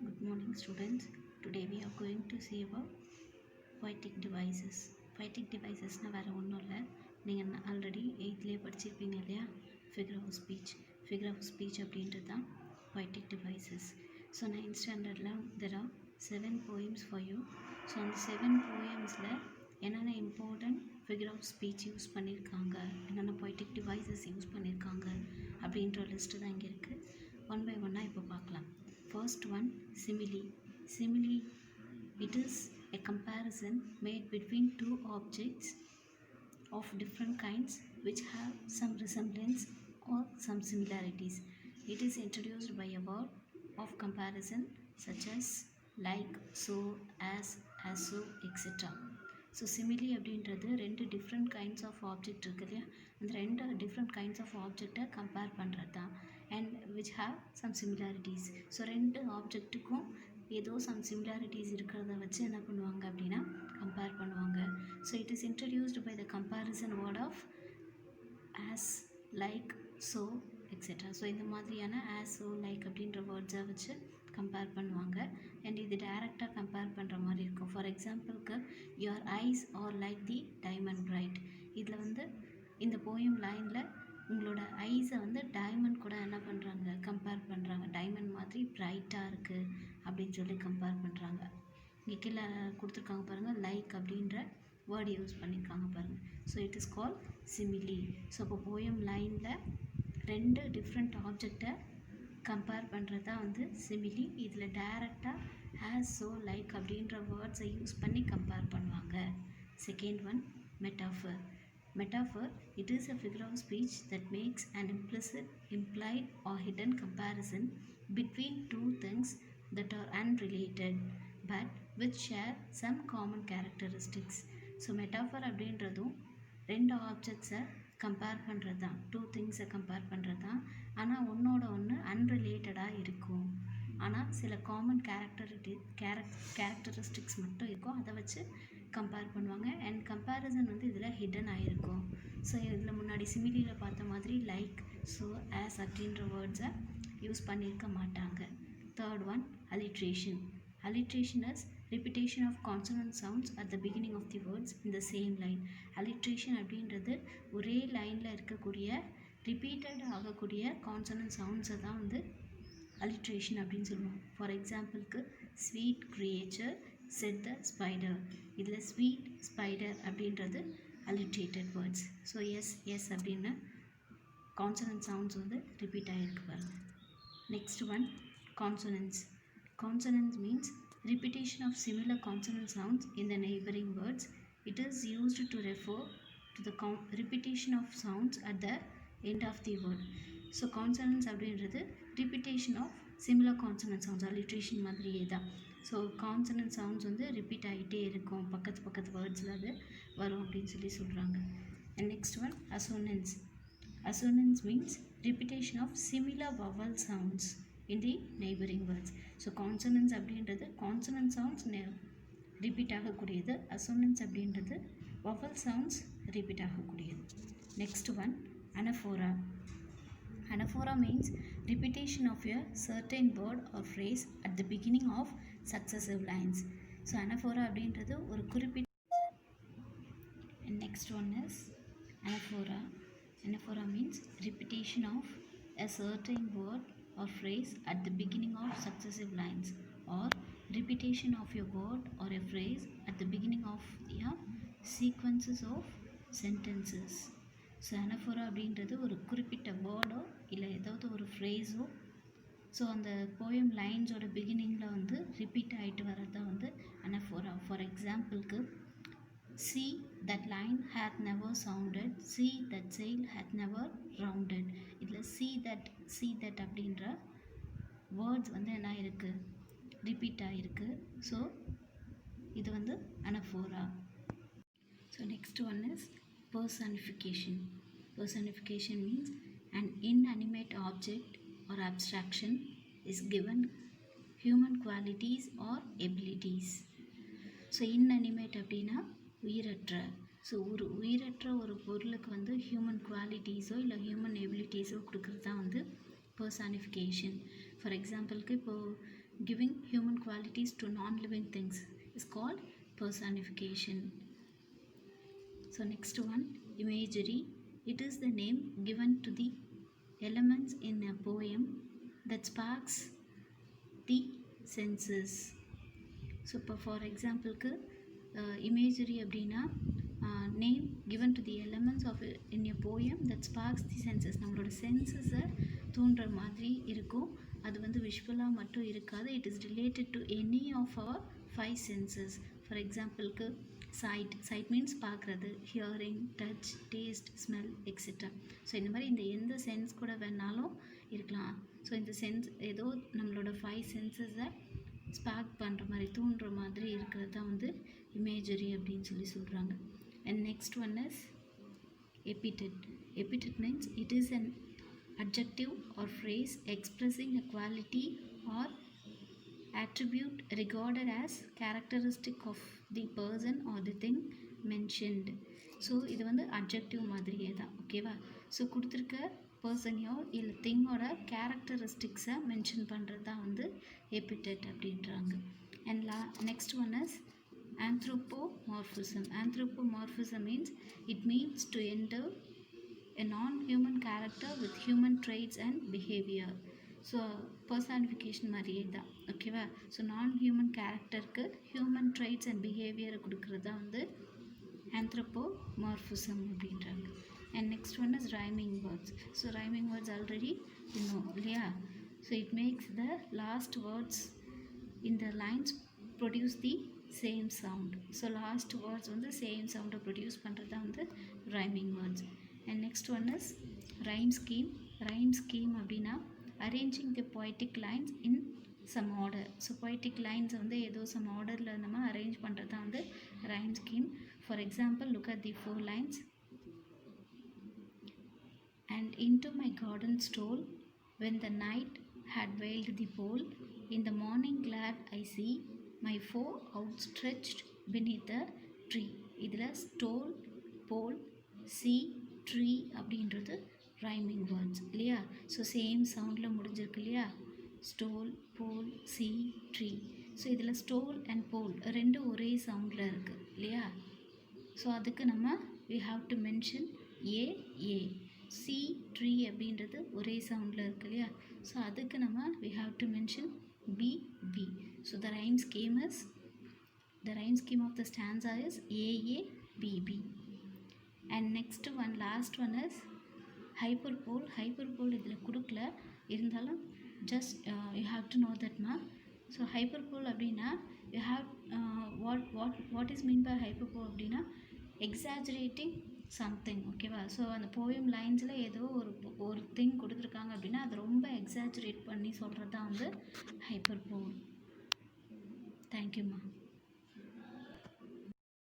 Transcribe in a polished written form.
Good morning, students. Today we are going to see about poetic devices. Poetic devices na வேறு ஒன்றும் இல்லை, நீங்கள் already 8th படிச்சிருப்பீங்க இல்லையா, figure of speech. Figure of speech அப்படின்றது தான் poetic devices. ஸோ 9th standardல there are 7 poems for you. So அந்த 7 poemஸில் என்னென்ன important figure of speech use பண்ணியிருக்காங்க, என்னென்ன poetic devices யூஸ் பண்ணியிருக்காங்க அப்படின்ற லிஸ்ட்டு தான் இங்கே இருக்குது. ஒன் பை ஒன்னாக இப்போ பார்க்கலாம். First one, simile. Simile, it is a comparison made between two objects of different kinds which have some resemblance or some similarities. It is introduced by a word of comparison such as like, so, as so, etc. So simile அப்படின்றது ரெண்டு different kinds of object இருக்கு இல்லையா, அந்த ரெண்டு different kinds of ஆப்ஜெக்டை compare பண்ணுறது தான். And which have some similarities. So ரெண்டு ஆப்ஜெக்ட்டுக்கும் ஏதோ சம் சிமிலாரிட்டிஸ் இருக்கிறத வச்சு என்ன பண்ணுவாங்க அப்படின்னா கம்பேர் பண்ணுவாங்க. So it is introduced by the comparison word of as, like, so, etcetera. So இந்த மாதிரியான ஆஸ், ஸோ, லைக் அப்படின்ற வேர்ட்ஸை வச்சு கம்பேர் பண்ணுவாங்க. அண்ட் இது டைரெக்டாக கம்பேர் பண்ணுற மாதிரி இருக்கும். ஃபார் எக்ஸாம்பிளுக்கு your eyes are like the diamond bright. இதில் வந்து இந்த போயம் லைனில் உங்களோட ஐஸை வந்து டைமண்ட் கூட என்ன பண்ணுறாங்க, கம்பேர் பண்ணுறாங்க. டைமண்ட் மாதிரி பிரைட்டாக இருக்குது அப்படின்னு சொல்லி கம்பேர் பண்ணுறாங்க. இங்கே கீழே கொடுத்துருக்காங்க பாருங்கள், லைக் அப்படின்ற வேர்டு யூஸ் பண்ணியிருக்காங்க பாருங்கள். So it is call simile. So இப்போ போயம் லைனில் ரெண்டு டிஃப்ரெண்ட் ஆப்ஜெக்டை கம்பேர் பண்ணுறது தான் வந்து சிமிலி. இதில் டைரெக்டாக ஆஸ், ஸோ, லைக் அப்படின்ற வேர்ட்ஸை யூஸ் பண்ணி கம்பேர் பண்ணுவாங்க. Second one, metaphor. Metaphor, it is a figure of speech that makes an implicit, implied or hidden comparison between two things that are unrelated but which share some common characteristics. So metaphor அப்படின்றதும் ரெண்டு ஆப்ஜெக்ட்ஸை compare பண்ணுறது தான், two திங்ஸை compare பண்ணுறது தான். ஆனால் ஒன்றோட ஒன்று அன்ரிலேட்டடாக இருக்கும். ஆனால் சில காமன் கேரக்டரிஸ்டிக்ஸ் மட்டும் இருக்கும், அதை வச்சு கம்பேர் பண்ணுவாங்க. அண்ட் கம்பேரிசன் வந்து இதில் ஹிடன் ஆகிருக்கும். ஸோ இதில் முன்னாடி சிமிலியில் பார்த்த மாதிரி லைக், ஸோ, ஆஸ் அப்படின்ற வேர்ட்ஸை யூஸ் பண்ணியிருக்க மாட்டாங்க. Third one, alliteration. Alliteration is repetition of consonant sounds at the beginning of the words in the same line. Alliteration அப்படின்றது ஒரே லைனில் இருக்கக்கூடிய ரிப்பீட்டட் ஆகக்கூடிய கான்சனன்ட் சவுண்ட்ஸை தான் வந்து alliteration அப்படின்னு சொல்லுவோம். ஃபார் எக்ஸாம்பிளுக்கு sweet creature said the spider. இதில் ஸ்வீட், ஸ்பைடர் அப்படின்றது alliterated words. So S S அப்படின்னு கான்சனன்ட் சவுண்ட்ஸ் வந்து ரிப்பீட் ஆகிருக்கு பாருங்கள். Next one, consonants. Consonants means repetition of similar consonant sounds in the neighboring words. It is used to refer to the repetition of sounds at the end of the word. So consonants அப்படின்றது repetition of similar consonant sounds, alliteration மாதிரியே தான். So consonant sounds வந்து repeat ஆகிட்டே இருக்கும், பக்கத்து வேர்ட்ஸில் அது வரும் அப்படின்னு சொல்லி சொல்கிறாங்க. And next one, assonance. Assonance means repetition of similar vowel sounds in the neighboring words. So consonance அப்படின்றது கான்சனன்ட் சவுண்ட்ஸ் ரிப்பீட் ஆகக்கூடியது, அசோனன்ஸ் அப்படின்றது வவல் சவுண்ட்ஸ் ரிப்பீட் ஆகக்கூடியது. Next one, anaphora. Anaphora means repetition of a certain word or phrase at the beginning of successive lines. So anaphora அப்படின்றது ஒரு குறிப்பிட்ட. Next one is anaphora. Anaphora means repetition of a certain word or phrase at the beginning of successive lines, or repetition of a word or a phrase at the beginning of a sequences of sentences. So anaphora அப்படின்றது ஒரு குறிப்பிட்ட வேர்டோ இல்லை ஏதாவது ஒரு ஃப்ரேஸோ, so அந்த poem லைன்ஸோட பிகினிங்கில் வந்து repeat ஆகிட்டு வர்றது தான் வந்து அனஃபோரா. ஃபார் எக்ஸாம்பிளுக்கு see that line hath never sounded, see that sail hath never rounded. இதில் see that அப்படின்ற வேர்ட்ஸ் வந்து என்ன இருக்குது, ரிப்பீட் ஆகிருக்கு. ஸோ இது வந்து anaphora. So next one is personification. Personification means an inanimate object or abstraction is given human qualities or abilities. So inanimate அப்படின்னா உயிரற்ற. ஸோ ஒரு உயிரற்ற ஒரு பொருளுக்கு வந்து ஹியூமன் குவாலிட்டிஸோ இல்லை ஹியூமன் எபிலிட்டிஸோ கொடுக்குறது தான் வந்து personification. ஃபார் எக்ஸாம்பிளுக்கு இப்போது giving human qualities to non-living things is called personification. So next one, imagery. It is the name given to the elements in a poem that sparks the senses. So இப்போ for எக்ஸாம்பிளுக்கு imagery அப்படின்னா name given to the elements of in a poem that sparks the senses. நம்மளோட சென்சஸை தூண்டுற மாதிரி இருக்கும். அது வந்து விஷுவலாக மட்டும் இருக்காது. It is related to any of our 5 senses. For எக்ஸாம்பிளுக்கு சைட் மீன்ஸ் பார்க்குறது, hearing, touch, taste, smell etcetera. So இந்த மாதிரி இந்த எந்த சென்ஸ் கூட வேணாலும் இருக்கலாம். ஸோ இந்த சென்ஸ் ஏதோ நம்மளோட 5 சென்சஸை ஸ்பார்க் பண்ணுற மாதிரி தூண்டுற மாதிரி இருக்கிறது தான் வந்து இமேஜரி அப்படின்னு சொல்லி சொல்கிறாங்க. And next one is epithet. Epithet means it is an adjective or phrase expressing a quality or attribute regarded as characteristic of the person or the thing mentioned. So இது வந்து அட்ஜெக்டிவ் மாதிரியே தான், ஓகேவா? So கொடுத்துருக்க பர்சனையோ இல்லை திங்கோட கேரக்டரிஸ்டிக்ஸை mention பண்ணுறது தான் வந்து எபிடெட் அப்படின்றாங்க. And next one is anthropomorphism. Anthropomorphism means it means to enter a non-human character with human traits and behavior. So personification மாதிரியே தான், ஓகேவா? ஸோ நான்-ஹியூமன் கேரக்டருக்கு ஹியூமன் ட்ரைட்ஸ் அண்ட் பிஹேவியரை கொடுக்குறது தான் வந்து anthropomorphism அப்படின்றாங்க. And next one is rhyming words. So rhyming words already இன்னும் இல்லையா? So it makes the last words in the lines produce the same sound. So last words வந்து same sound produce பண்ணுறது தான் வந்து rhyming words. And next one is rhyme scheme. Rhyme scheme அப்படின்னா arranging the poetic lines in some order. So poetic lines வந்து ஏதோ some orderல நம்ம arrange பண்ணுறது தான் வந்து rhyme scheme. For example, look at the 4 lines. And into my garden stole when the night had veiled the pole. In the morning glad I see my foe outstretched beneath the tree. இதில் stole, pole, see, tree அப்படின்றது rhyming words இல்லையா? So same சவுண்டில் முடிஞ்சிருக்கு இல்லையா? Stole, போல், C, tree. So இதில் stole and போல் ரெண்டும் ஒரே சவுண்டில் இருக்குது இல்லையா? ஸோ அதுக்கு நம்ம we have to mention A A, C tree அப்படின்றது ஒரே சவுண்டில் இருக்குது இல்லையா? ஸோ அதுக்கு நம்ம we have to mention B B. So the rhyme scheme of the stanza is A A B B. And next one, last one is hyperbole. Hyperbole இதில் கொடுக்கல, இருந்தாலும் just you have to know that ma. So hyperbole அப்படின்னா you have what is mean by hyperbole அப்படின்னா exaggerating something, ஓகேவா? So அந்த poem லைன்ஸில் ஏதோ ஒரு thing கொடுத்துருக்காங்க அப்படின்னா அது ரொம்ப எக்ஸாஜரேட் பண்ணி சொல்கிறது தான் வந்து ஹைப்பர்போல். தேங்க்யூம்மா.